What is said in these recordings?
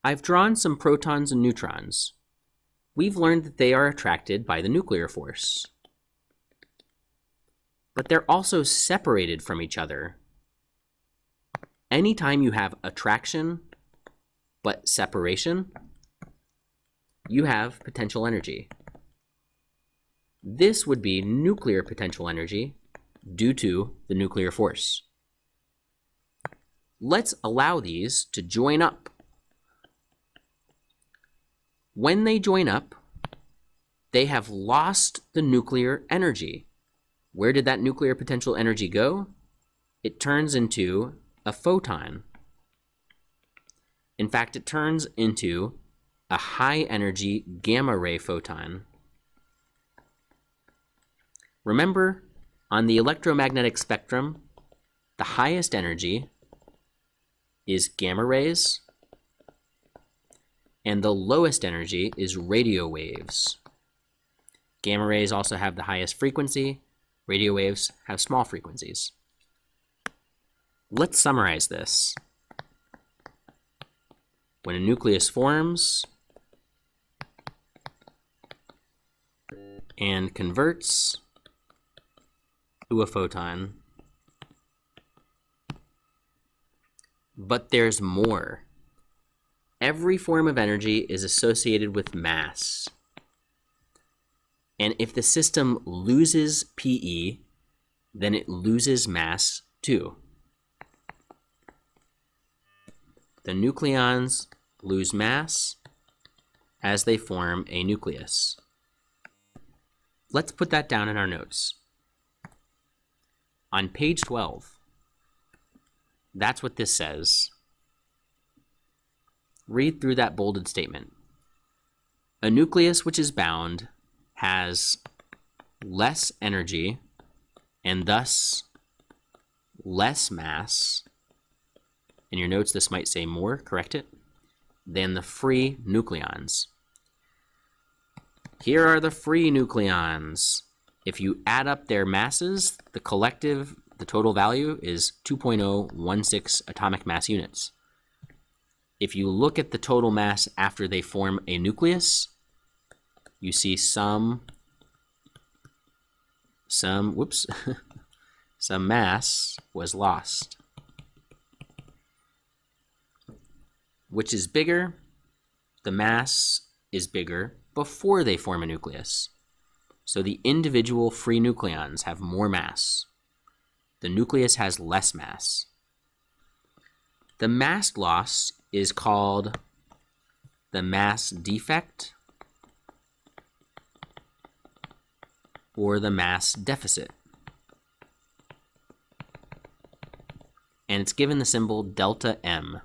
I've drawn some protons and neutrons. We've learned that they are attracted by the nuclear force. But they're also separated from each other. Anytime you have attraction but separation, you have potential energy. This would be nuclear potential energy due to the nuclear force. Let's allow these to join up. When they join up, they have lost the nuclear energy. Where did that nuclear potential energy go? It turns into a photon. In fact, it turns into a high-energy gamma-ray photon. Remember, on the electromagnetic spectrum, the highest energy is gamma rays, and the lowest energy is radio waves. Gamma rays also have the highest frequency. Radio waves have small frequencies. Let's summarize this. When a nucleus forms and converts to a photon, but there's more. Every form of energy is associated with mass. And if the system loses PE, then it loses mass too. The nucleons lose mass as they form a nucleus. Let's put that down in our notes. On page 12, that's what this says. Read through that bolded statement. A nucleus which is bound has less energy and thus less mass. In your notes, this might say more, correct it, than the free nucleons. Here are the free nucleons. If you add up their masses, the total value is 2.016 atomic mass units. If you look at the total mass after they form a nucleus, you see some mass was lost. Which is bigger? The mass is bigger before they form a nucleus. So the individual free nucleons have more mass. The nucleus has less mass. The mass loss is called the mass defect or the mass deficit. And it's given the symbol delta M.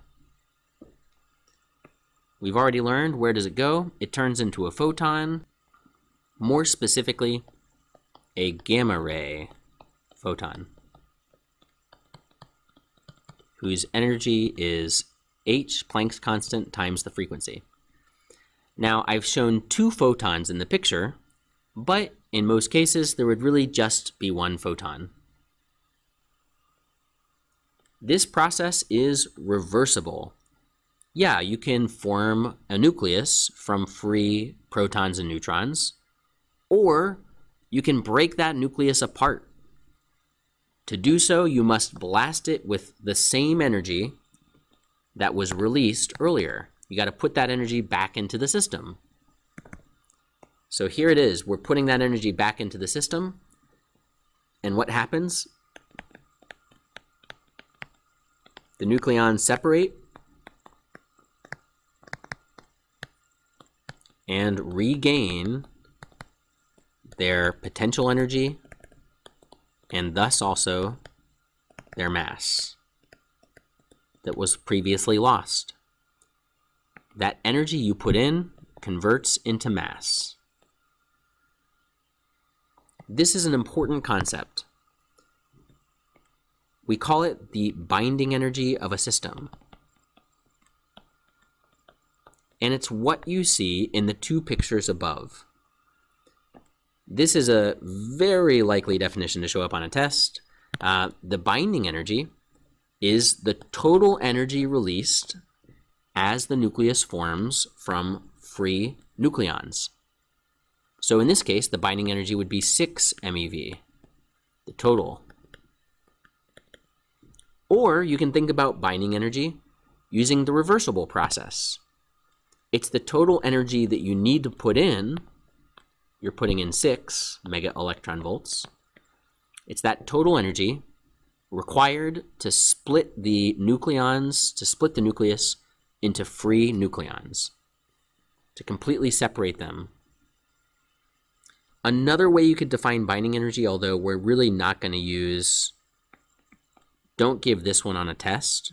We've already learned where does it go? It turns into a photon, more specifically, a gamma ray photon, whose energy is h, Planck's constant, times the frequency. Now, I've shown two photons in the picture, but in most cases, there would really just be one photon. This process is reversible. Yeah, you can form a nucleus from free protons and neutrons, or you can break that nucleus apart. To do so, you must blast it with the same energy that was released earlier. You got to put that energy back into the system. So here it is. We're putting that energy back into the system. And what happens? The nucleons separate and regain their potential energy and thus also their mass that was previously lost. That energy you put in converts into mass. This is an important concept. We call it the binding energy of a system. And it's what you see in the two pictures above. This is a very likely definition to show up on a test. The binding energy is the total energy released as the nucleus forms from free nucleons. So in this case, the binding energy would be 6 MeV, the total. Or you can think about binding energy using the reversible process. It's the total energy that you need to put in. You're putting in 6 mega electron volts. It's that total energy required to split the nucleons, to split the nucleus into free nucleons, to completely separate them. Another way you could define binding energy, although we're really not going to use, don't give this one on a test,